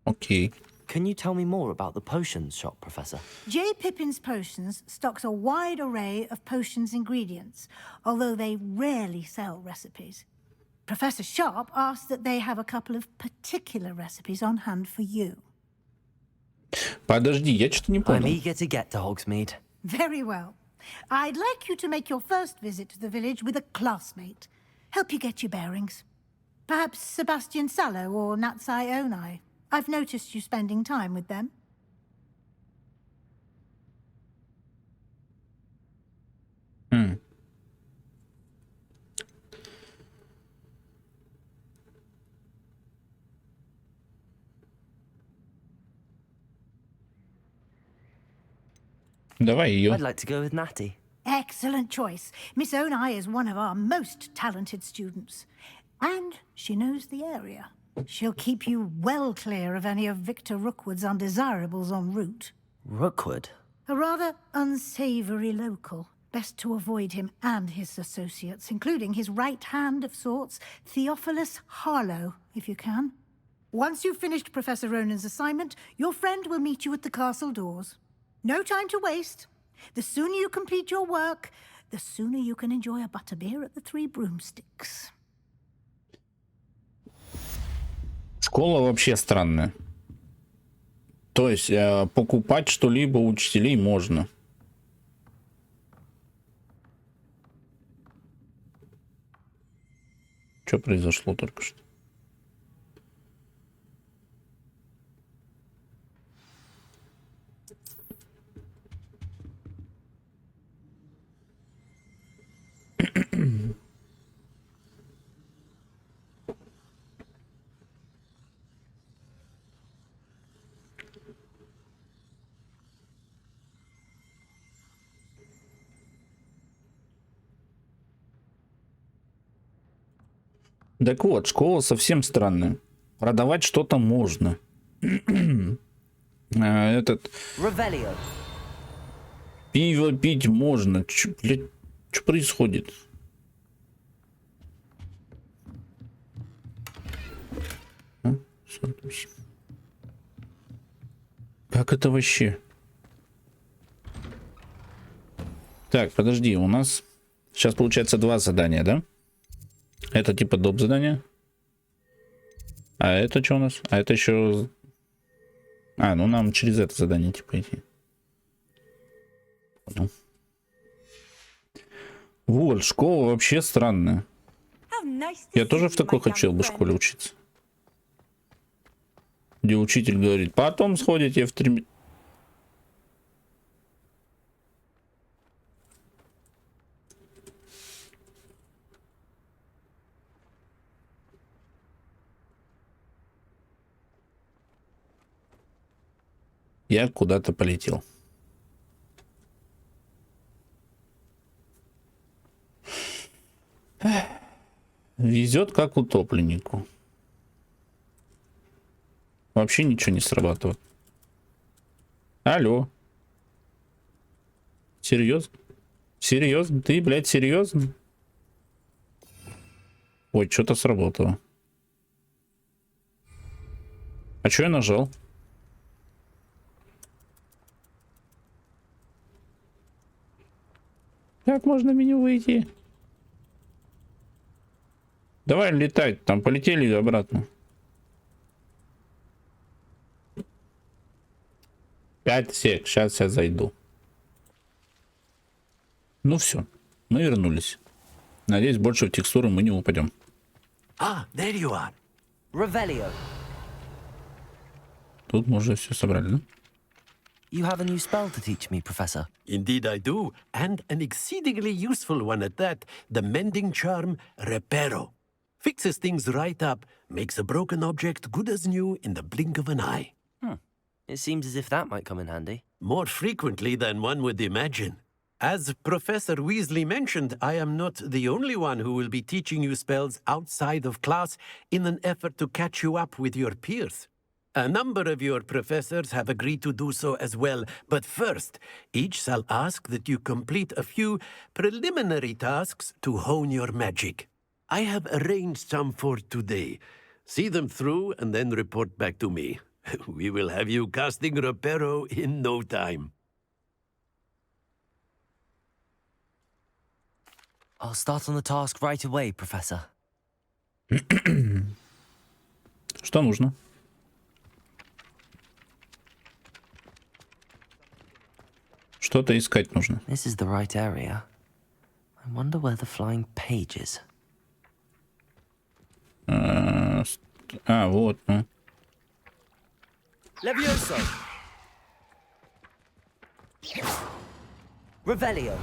Okay. Can you tell me more about the potions shop, Professor? J. Pippin's Potions stocks a wide array of potions ingredients, although they rarely sell recipes. Professor Sharp asked that they have a couple of particular recipes on hand for you. Подожди, я что-то не понял. I'm eager to get to Hogsmeade. Very well. I'd like you to make your first visit to the village with a classmate. Help you get your bearings. Perhaps Sebastian Sallow or Natsai Onai. I've noticed you spending time with them. Давай ее. I'd like to go with Natty. Excellent choice. Miss Onai is one of our most talented students. And she knows the area. She'll keep you well clear of any of Victor Rookwood's undesirables en route. Rookwood? A rather unsavory local. Best to avoid him and his associates, including his right hand of sorts, Theophilus Harlow, if you can. Once you've finished Professor Ronan's assignment, your friend will meet you at the castle doors. No time to waste. The sooner you complete your work, the sooner you can enjoy a butterbeer at the Three Broomsticks. Школа вообще странная. То есть покупать что-либо у учителей можно. Что произошло только что? Так вот, школа совсем странная. Продавать что-то можно. Этот... Пиво пить можно. Чё, блядь, что происходит? А? 48. Как это вообще? Так, подожди, у нас сейчас получается 2 задания, да? Это типа доп. Задание. А это что у нас? А это еще... А, ну нам через это задание типа идти. Понял. Вот, школа вообще странная. Я тоже в такой хотел бы в школе учиться. Где учитель говорит, потом сходите в 3... Я куда-то полетел. Везет как утопленнику. Вообще ничего не срабатывает. Алло. Серьезно? Серьезно? Ты, блядь, серьезно? Ой, что-то сработало. А что я нажал? Как можно в меню выйти? Давай летать, там полетели обратно. 5 сек, сейчас я зайду. Ну все, мы вернулись. Надеюсь, больше в текстуры мы не упадем. Ah, there you are. Revelio. Тут мы уже все собрали, да? You have a new spell to teach me, Professor. Indeed I do, and an exceedingly useful one at that, the mending charm Reparo. Fixes things right up, makes a broken object good as new in the blink of an eye. It seems as if that might come in handy. More frequently than one would imagine. As Professor Weasley mentioned, I am not the only one who will be teaching you spells outside of class in an effort to catch you up with your peers. A number of your professors have agreed to do so as well, but first, each shall ask that you complete a few preliminary tasks to hone your magic. I have arranged some for today. See them through and then report back to me. We will have you casting Reparo in no time. I'll start on the task right away, Professor. Что нужно? Что-то искать нужно. This is the right area. I wonder where the flying page is. Вот, ну. Levioso. Revelio.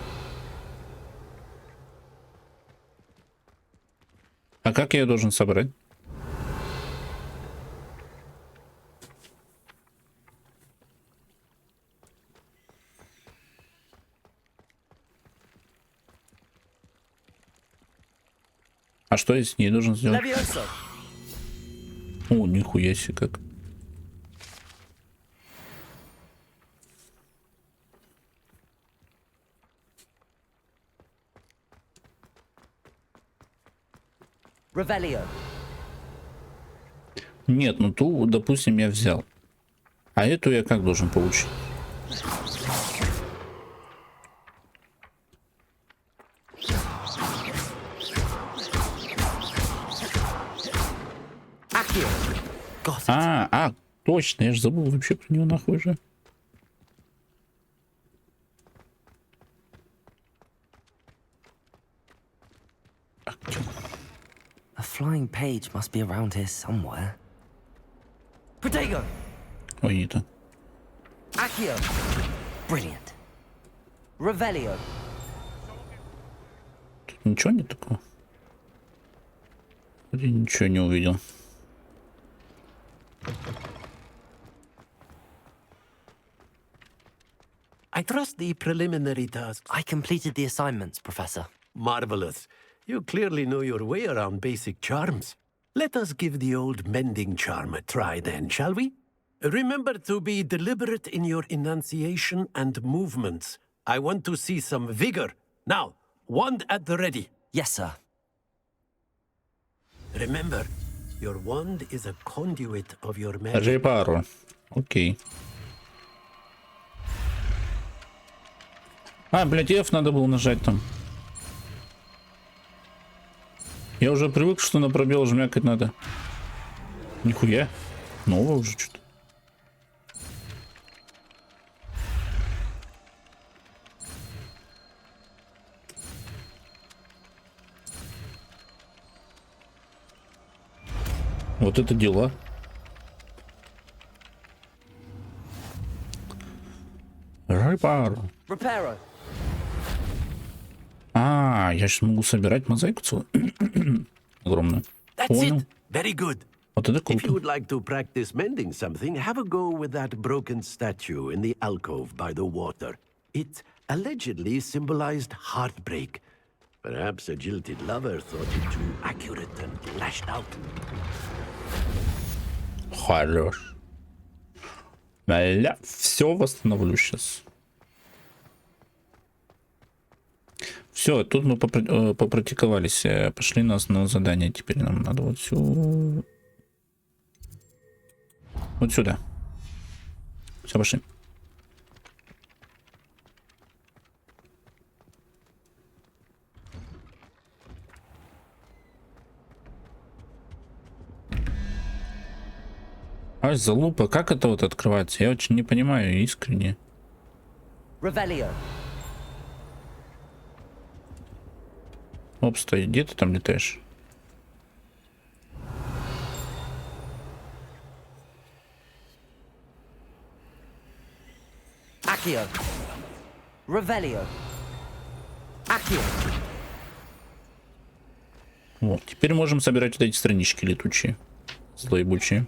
А как я ее должен собрать? А что я с ней должен сделать? Levioso. О, нихуя себе как. Revelio. Нет, ну ту, допустим, я взял. А эту я как должен получить? Точно, я же забыл вообще про него нахуй же. A flying page must be around here somewhere. Protego. Ой, не то. Accio. Brilliant. Revelio. Тут ничего нет такого. Я ничего не увидел. I trust the preliminary tasks. I completed the assignments, Professor. Marvelous. You clearly know your way around basic charms. Let us give the old mending charm a try then, shall we? Remember to be deliberate in your enunciation and movements. I want to see some vigor. Now, wand at the ready. Yes, sir. Remember, your wand is a conduit of your magic. Репару. Окей. А, блядь, F надо было нажать там. Я уже привык, что на пробел жмякать надо. Нихуя. Новое уже что-то. Вот это дела. Репару. А, я сейчас могу собирать мозаику целую. Огромную. Понял. Very good. Вот это If you круто. would like to practice mending something, have a go with that broken statue in the alcove by the water. It allegedly symbolized heartbreak. Perhaps a jilted lover thought it too accurate and lashed out. Хорош. Бля, все восстановлю сейчас. Все, тут мы попрактиковались. Пошли нас на задание. Теперь нам надо вот сюда. Вот сюда. Все, пошли. Ай, залупа, как это вот открывается? Я очень не понимаю, искренне. Оп, стой, где ты там летаешь? Вот, теперь можем собирать вот эти странички летучие, злоебучие.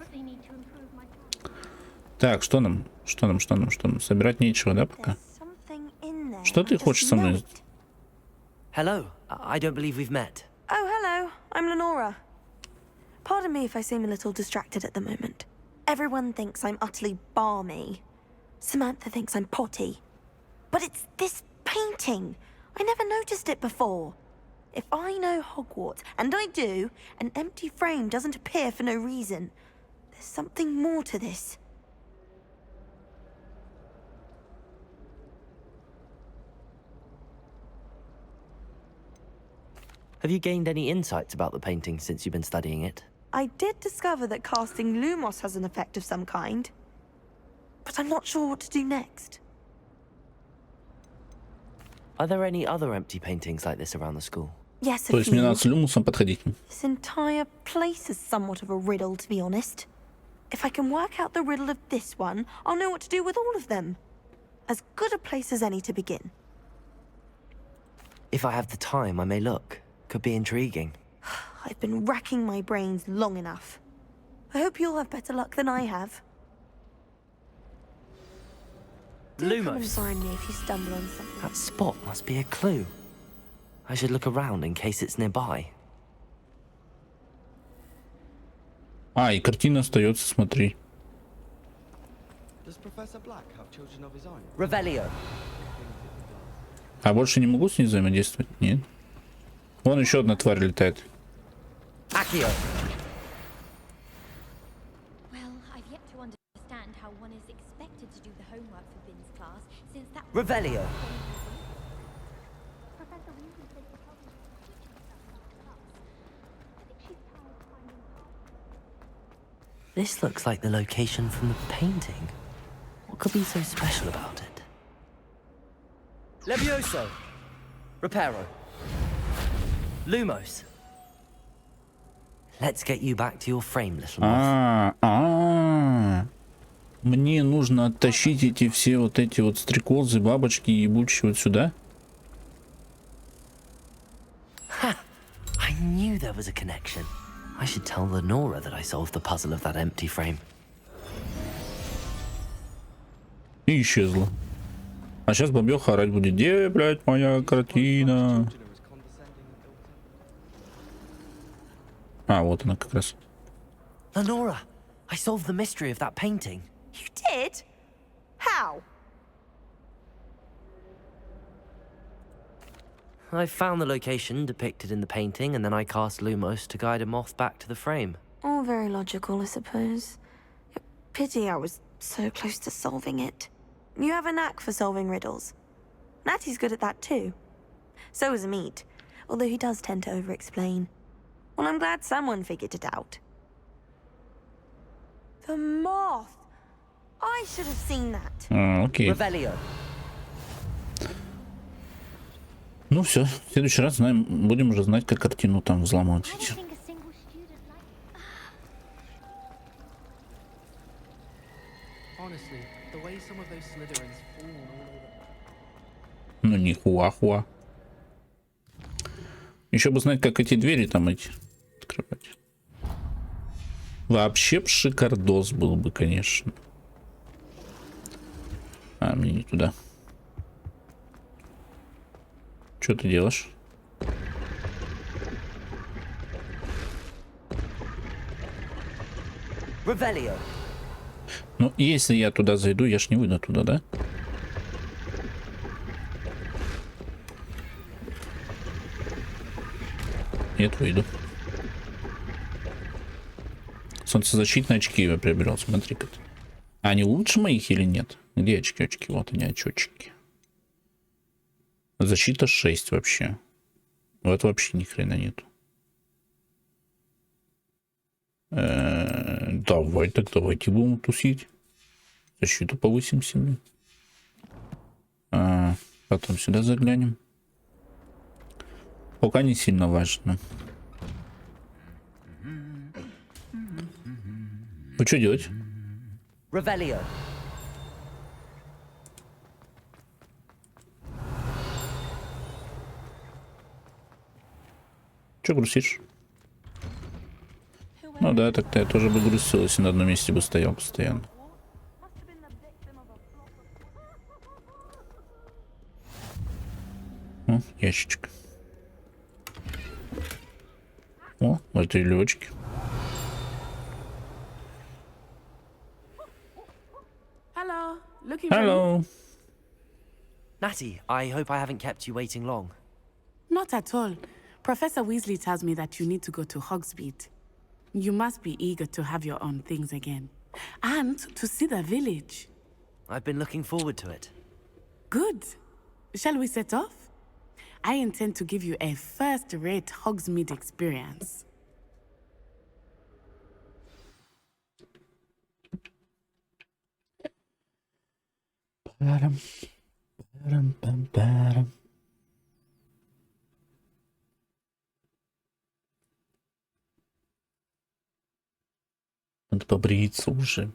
Так, что нам? Что нам? Собирать нечего, да, пока? Что ты хочешь со мной? Hello. I don't believe we've met. Oh, hello. I'm Lenora. Pardon me if I seem a little distracted at the moment. Everyone thinks I'm utterly balmy. Samantha thinks I'm potty. But it's this painting. I never noticed it before. If I know Hogwarts, and I do, an empty frame doesn't appear for no reason. There's something more to this. Have you gained any insights about the painting since you've been studying it? I did discover that casting Lumos has an effect of some kind. But I'm not sure what to do next. Are there any other empty paintings like this around the school? Yes, То a есть мне few. надо с люмусом подходить. This entire place is somewhat of a riddle, to be honest. If I can work out the riddle of this one, I'll know what to do with all of them. As good a place as any to begin. If I have the time, I may look. Could be intriguing. I've been racking my brains long enough. I hope you'll have better luck than I have. Do come and find me if you stumble on something. That spot must be a clue. I should look around in case it's nearby. А, и картина остается, смотри. А больше не могу с ней взаимодействовать? Нет. Вон еще одна тварь летает. This looks like the location from the painting. What could be so special about it? Levioso. Reparo. Lumos. Let's get you back to your frame, little moth. Мне нужно оттащить эти все вот эти вот стрекозы, бабочки ебучие вот сюда. Ha! I knew there was a connection. I should tell Lenora that I solved the puzzle of that empty frame. И исчезла. А сейчас бабёха орать будет. Где, блядь, моя картина? А, вот она как раз. Lenora, I solved the mystery of that painting. You did? How? I found the location depicted in the painting, and then I cast Lumos to guide a moth back to the frame. All very logical, I suppose. Pity I was so close to solving it. You have a knack for solving riddles. Natty's good at that too. So is Amit, although he does tend to over-explain. Well, I'm glad someone figured it out. The moth! I should have seen that. Окей. Revelio. Ну все, в следующий раз будем уже знать, как картину там взломать. Honestly, the way some of those Slytherins fall all over. Ну не хуа-хуа. Еще бы знать, как эти двери там эти открывать. Вообще шикардос был бы, конечно. А, мне не туда. Что ты делаешь? Revelio. Ну, если я туда зайду, я ж не выйду туда, да? Нет, выйду. Солнцезащитные очки я приобрел, смотри-ка. А они лучше моих или нет? Где очки? Очки, вот они, очечки. Защита 6 вообще. Вот вообще ни хрена нету. Давай, так давайте будем тусить. Защиту повысим себе. Потом сюда заглянем. Пока не сильно важно. Ну что делать? Revelio. Че грустишь? Ну да, так-то я тоже бы грустил, если на одном месте бы стоял постоянно. О, ящичек. О, мотылёчки. Hello. Looking for Hello. me? Natty, I hope I haven't kept you waiting long. Not at all. Professor Weasley tells me that you need to go to Hogsmeade. You must be eager to have your own things again. And to see the village. I've been looking forward to it. Good. Shall we set off? I intend to give you a first-rate Hogsmeade experience. Надо побриться уже.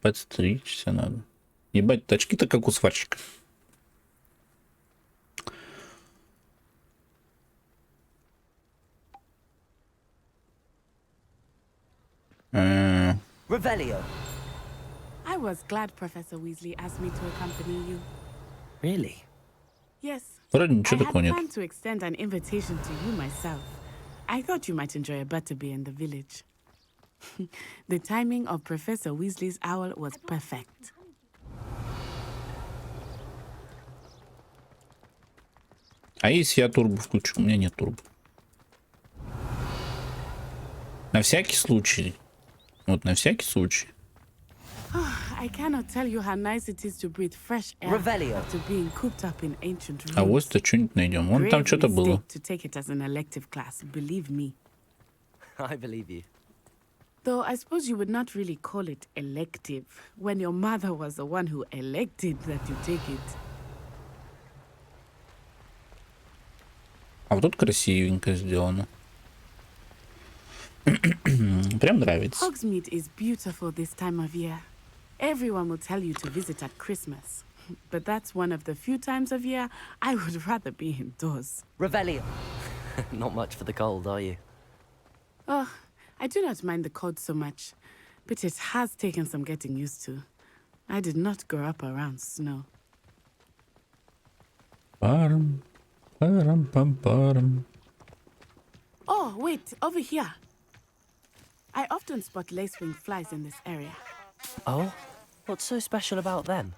Подстричься надо. Ебать, тачки-то как у сварщика. Revelio. I was glad Professor Weasley asked me to accompany you. Really? Yes. Вроде I ничего had такого нет. planned to extend an invitation to you myself. I thought you might enjoy a butterbeer in the village. The timing of Professor Weasley's owl was perfect. А если я турбо включу? У меня нет турбо. На всякий случай. Вот на всякий случай. I cannot tell you how nice it is to breathe fresh air Revelio. after being cooped up in ancient rooms. А вот-то что-нибудь найдем. Вон там Grave что-то было. mistake to take it as an elective class, believe me. I believe you. Though I suppose you would not really call it elective when your mother was the one who elected that you take it. А вот тут красивенько сделано. Прям нравится. Hogsmeade is beautiful this time of year. Everyone will tell you to visit at Christmas. But that's one of the few times of year I would rather be indoors. Revelio. Not much for the cold, are you? Oh, I do not mind the cold so much, but it has taken some getting used to. I did not grow up around snow. Парам, парам, пам, парам. Oh, wait, over here. I often spot lacewing flies in this area. Oh? What's so special about them?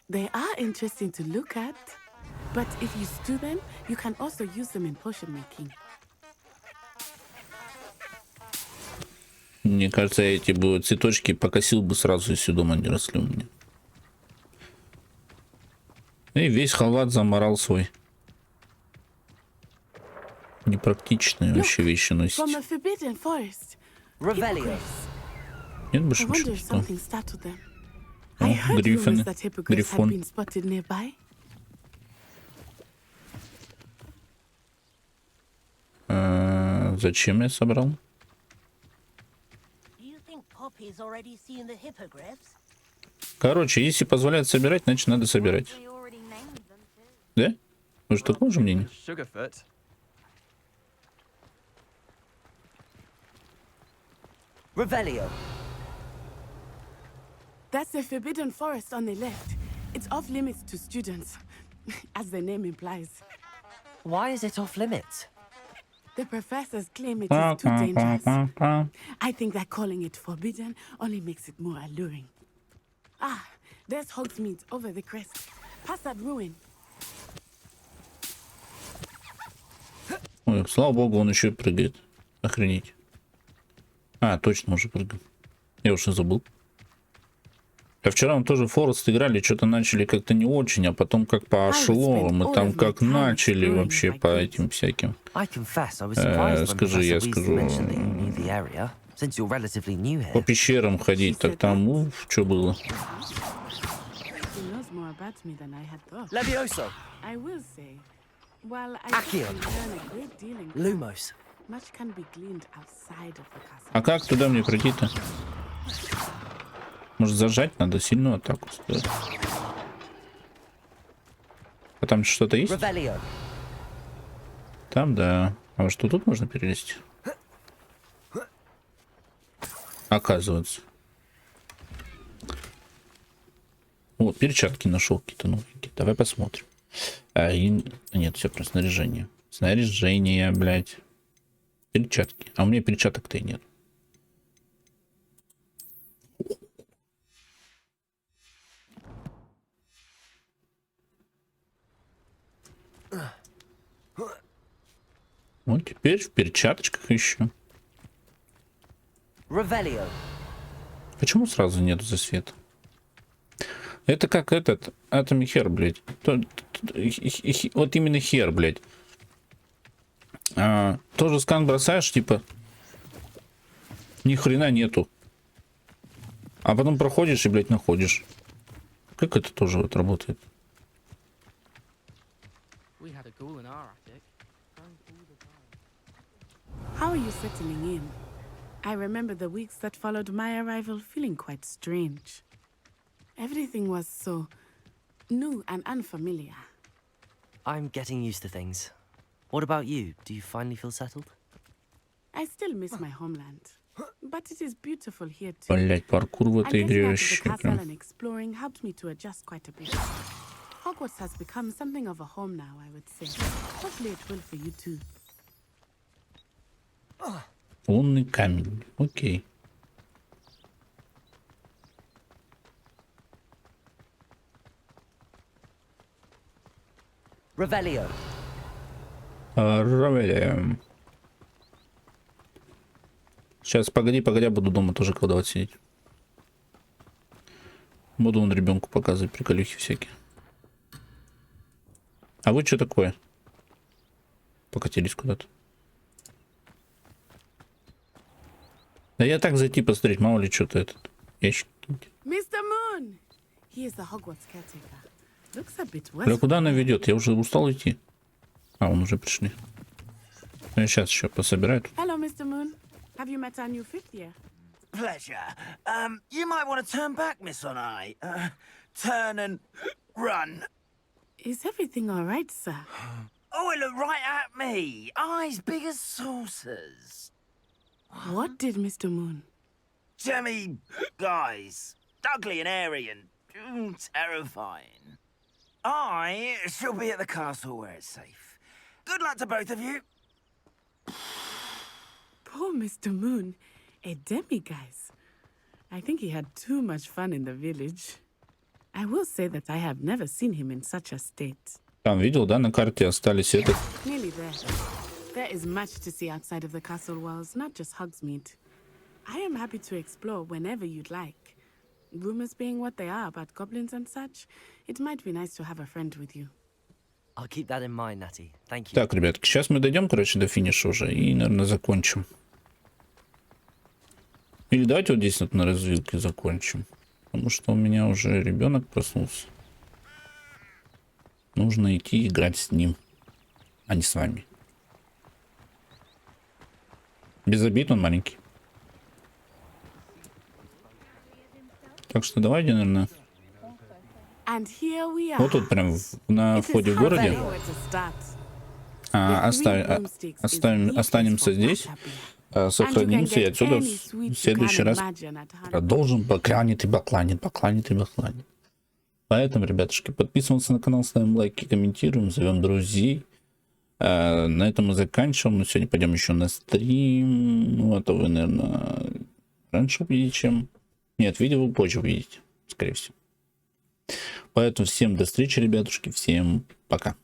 They are interesting to look at. But if you stew them, you can also use them in potion making. Мне кажется, я эти бы цветочки покосил бы сразу, если дома не росли у меня. И весь халат заморал свой. Непрактичные вообще вещи носить. Нет больше ничего. О, гриффины. Грифон. Зачем я собрал? Короче, если позволяют собирать, значит надо собирать. Да? Вы же такого же мнения? Revelio. That's the forbidden forest on the left. It's off limits to students, as the name implies. Why is it off limits? The professors claim it is too dangerous. I think that calling it forbidden only makes it more alluring. Ah, there's Hogsmeade over the crest. Past that ruin. Ой, слава богу, он еще и прыгает. Охренеть. А, точно уже прыгал. Я уж и забыл. А вчера мы тоже Форест играли, что-то начали как-то не очень, а потом как пошло. Мы там как начали вообще по этим всяким. Скажи, я скажу. По пещерам ходить, так там, что было? А как туда мне пройти-то? Может, зажать надо, сильную атаку сделать. А там что-то есть? Там, да. А что тут можно перелезть? Оказывается. Вот, перчатки нашел какие-то новенькие. Давай посмотрим. Нет, все про снаряжение. Снаряжение, блядь. Перчатки. А у меня перчаток-то и нет. Вот теперь в перчаточках еще. Revelio. Почему сразу нету засвета? Это как этот атоми хер, блядь. Вот именно хер, блядь. Тоже скан бросаешь, типа ни хрена нету. А потом проходишь и, блядь, находишь. Как это тоже вот работает? How are you settling in? I remember the weeks that followed my arrival feeling quite strange. Everything was so new and unfamiliar. I'm getting used to things. What about you? Do you finally feel settled? I still miss my homeland, but it is beautiful here too. Блять, паркур в этой игре вообще прям. And exploring helped me to adjust quite a bit. Hogwarts has become something of a home now, I would say. Hopefully it will for you too. Лунный камень. Окей. Revelio. Ролевая. Сейчас, погоди, буду дома тоже колдовать сидеть. Буду он ребенку показывать приколюхи всякие. А вы что такое? Покатились куда-то. Да я так зайти посмотреть, мало ли что-то этот. Ящик. Mr. Moon! He is the Hogwarts caretaker. Looks a bit worse. Бля, куда она ведет? Я уже устал идти. А, он уже пришли. Я сейчас еще пособираю тут. Hello, Mr. Moon. Have you met our new fifth year? Pleasure. You might want to turn back, Miss Onai. Turn and run. Is everything all right, sir? Oh, it looked right at me. Eyes big as saucers. What did Mr. Moon? Jemmy guys. Ugly and airy and terrifying. I shall be at the castle where it's safe. Good luck to both of you. Poor Mr. Moon. A demiguise? I think he had too much fun in the village. I will say that I have never seen him in such a state. Там видел, да, на карте остались это. Nearly there. There is much to see outside of the castle walls, not just Hogsmeade. I am happy to explore whenever you'd like. Rumors being what they are about goblins and such, it might be nice to have a friend with you. I'll keep that in mind, Natty. Thank you. Так, ребятки, сейчас мы дойдем, короче, до финиша уже и, наверное, закончим. Или давайте вот здесь вот на развилке закончим. Потому что у меня уже ребенок проснулся. Нужно идти играть с ним, а не с вами. Без обид, он маленький. Так что давайте, наверное. Вот тут прям на входе в городе. Останемся здесь. Сохранимся и отсюда в следующий раз продолжим бакланит и бакланит. Поэтому, ребятушки, подписываемся на канал, ставим лайки, комментируем, зовем друзей. На этом мы заканчиваем. Мы сегодня пойдем еще на стрим. Ну, это вы, наверное, раньше увидите, чем... Нет, видео вы позже увидите, скорее всего. Поэтому всем до встречи, ребятушки. Всем пока.